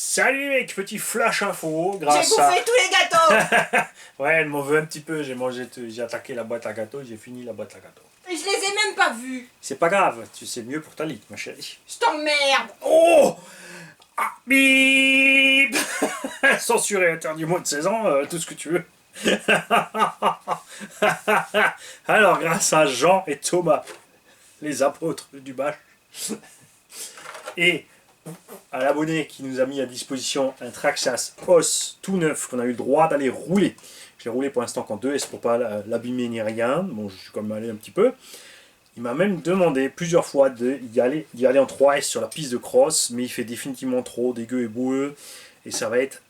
Salut les mecs, petit flash info J'ai grâce bouffé tous les gâteaux. Ouais, elle m'en veut un petit peu, j'ai attaqué la boîte à gâteaux, j'ai fini la boîte à gâteaux. Je les ai même pas vus. C'est pas grave, tu sais mieux pour ta ligue, ma chérie. Je t'emmerde. Oh ah, bip Censuré, interdit moins de 16 ans, tout ce que tu veux. Alors, grâce à Jean et Thomas, les apôtres du bâche, et à l'abonné qui nous a mis à disposition un Traxxas os tout neuf qu'on a eu le droit d'aller rouler. Je l'ai roulé pour l'instant qu'en 2S pour pas l'abîmer ni rien. Bon, je suis quand même allé un petit peu. Il m'a même demandé plusieurs fois d'y aller en 3S sur la piste de cross, mais il fait définitivement trop dégueu et boueux. Et ça va être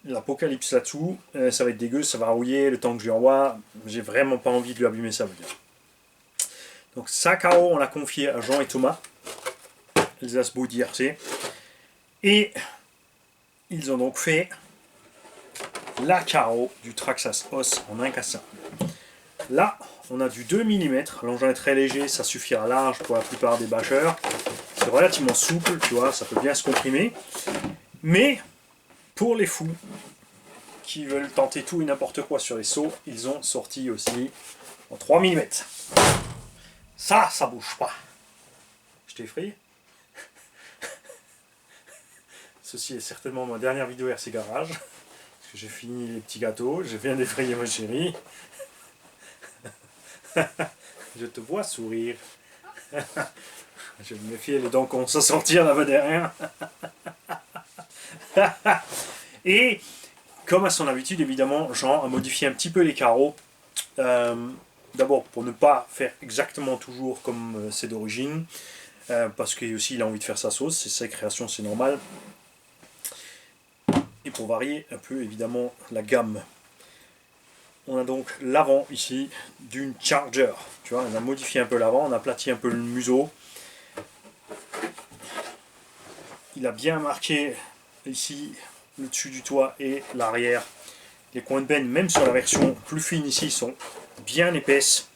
l'apocalypse là-dessous. Ça va être dégueu, ça va rouiller le temps que je lui envoie. J'ai vraiment pas envie de lui abîmer ça. Donc ça, KO, on l'a confié à Jean et Thomas. Alsace Body RC. Et ils ont donc fait la carreau du Traxxas os en incassable. Là, on a du 2 mm. L'engin est très léger, ça suffira large pour la plupart des bâcheurs. C'est relativement souple, tu vois, ça peut bien se comprimer. Mais pour les fous qui veulent tenter tout et n'importe quoi sur les sauts, ils ont sorti aussi en 3 mm. Ça bouge pas. Je t'ai effrayé? Ceci est certainement ma dernière vidéo RC Garage. Parce que j'ai fini les petits gâteaux, je viens d'effrayer ma chérie. Je te vois sourire. Je me méfier, les dents commencent à sortir là-bas derrière. Et comme à son habitude, évidemment, Jean a modifié un petit peu les carreaux. D'abord pour ne pas faire exactement toujours comme c'est d'origine. Parce que aussi il a envie de faire sa sauce, c'est sa création, c'est normal. Et pour varier un peu évidemment la gamme. On a donc l'avant ici d'une Charger. Tu vois, on a modifié un peu l'avant, on a aplati un peu le museau. Il a bien marqué ici le dessus du toit et l'arrière. Les coins de benne, même sur la version plus fine ici, sont bien épaisses.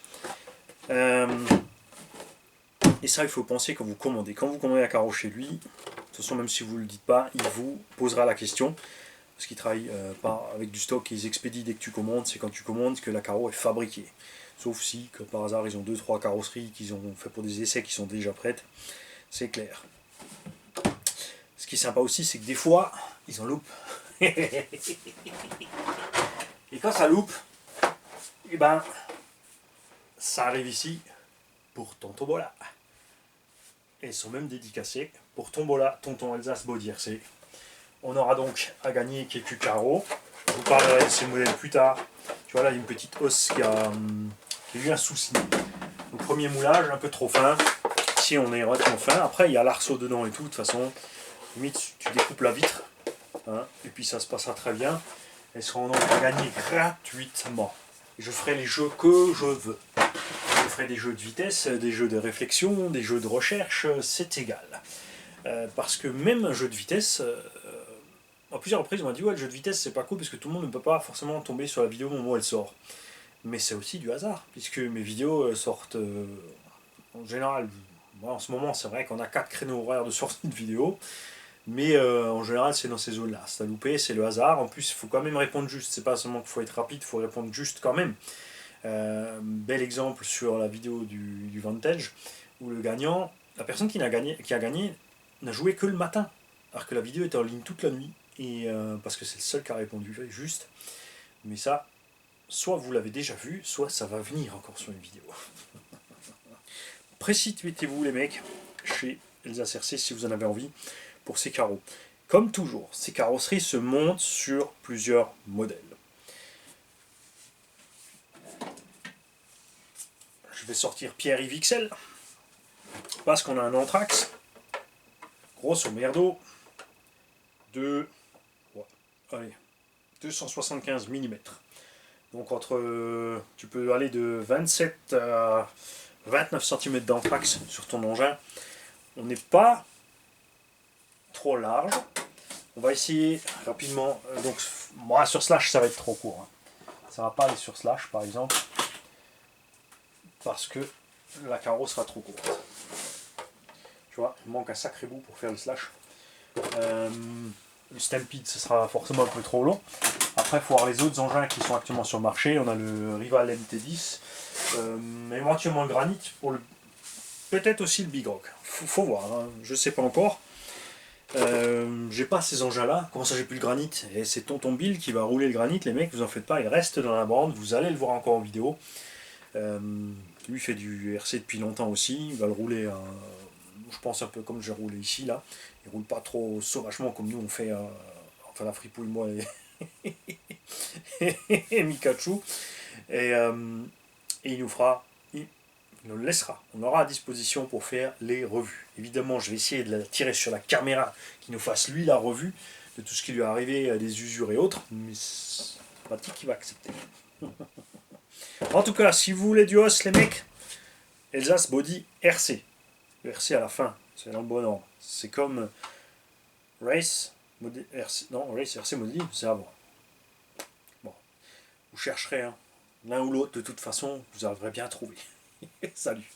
Et ça, il faut penser quand vous commandez. Quand vous commandez un carreau chez lui, de toute façon, même si vous ne le dites pas, il vous posera la question. Parce qu'ils travaillent pas avec du stock et ils expédient dès que tu commandes, c'est quand tu commandes que la carreau est fabriquée. Sauf si, que par hasard, ils ont 2-3 carrosseries qu'ils ont fait pour des essais qui sont déjà prêtes, c'est clair. Ce qui est sympa aussi, c'est que des fois, ils en loupent. Et quand ça loupe, et ben, ça arrive ici pour ton tombola. Et ils sont même dédicacés pour tombola, tonton Alsace Body RC. On aura donc à gagner quelques carreaux. Je vous parlerai de ces modèles plus tard. Tu vois là, il y a une petite hausse qui a eu un souci. Le premier moulage, un peu trop fin. Ici, on est relativement fin. Après, il y a l'arceau dedans et tout. De toute façon, limite, tu découpes la vitre. Hein, et puis, ça se passera très bien. Elles seront donc à gagner gratuitement. Et je ferai les jeux que je veux. Je ferai des jeux de vitesse, des jeux de réflexion, des jeux de recherche. C'est égal. Parce que même un jeu de vitesse... à plusieurs reprises, on m'a dit ouais, le jeu de vitesse c'est pas cool parce que tout le monde ne peut pas forcément tomber sur la vidéo au moment où elle sort. Mais c'est aussi du hasard, puisque mes vidéos sortent en général. Moi, en ce moment, c'est vrai qu'on a 4 créneaux horaires de sortie de vidéo, mais en général, c'est dans ces zones-là. Si t'as loupé, c'est le hasard. En plus, il faut quand même répondre juste. C'est pas seulement qu'il faut être rapide, il faut répondre juste quand même. Bel exemple sur la vidéo du Vantage, où le gagnant, la personne qui a gagné, n'a joué que le matin, alors que la vidéo était en ligne toute la nuit. Et parce que c'est le seul qui a répondu juste. Mais ça, soit vous l'avez déjà vu, soit ça va venir encore sur une vidéo. Précipitez-vous les mecs chez Alsace RC si vous en avez envie pour ces carreaux. Comme toujours, ces carrosseries se montent sur plusieurs modèles. Je vais sortir Pierre-Yves XL parce qu'on a un Anthrax, grosso merdo, de... Allez, 275 mm. Donc tu peux aller de 27 à 29 cm d'anthrax sur ton engin. On n'est pas trop large. On va essayer rapidement. Donc moi sur slash ça va être trop court. Hein. Ça va pas aller sur slash par exemple. Parce que la carreau sera trop courte. Tu vois, il manque un sacré bout pour faire le slash. le Stampede, ce sera forcément un peu trop long. Après, il faut voir les autres engins qui sont actuellement sur le marché. On a le Rival MT10, éventuellement le Granit, peut-être aussi le Big Rock. Faut voir, hein. Je sais pas encore. J'ai pas ces engins-là. Comment ça, j'ai plus le Granit? Et c'est Tonton Bill qui va rouler le Granit. Les mecs, vous en faites pas, il reste dans la bande. Vous allez le voir encore en vidéo. Lui fait du RC depuis longtemps aussi. Il va le rouler, je pense, un peu comme j'ai roulé ici là. Il roule pas trop sauvagement comme nous on fait, enfin la fripouille, moi et Mikachu. Et il nous fera, il nous le laissera. On aura à disposition pour faire les revues. Évidemment, je vais essayer de la tirer sur la caméra, qui nous fasse lui la revue de tout ce qui lui est arrivé, des usures et autres. Mais c'est pratique qu'il va accepter. En tout cas, si vous voulez du os, les mecs, Elsace Body RC. Le RC à la fin, c'est dans le bon ordre. C'est comme Race RC. Non, Race RC Modi, c'est avant. Bon, vous chercherez l'un ou l'autre, de toute façon, vous arriverez bien à trouver. Salut.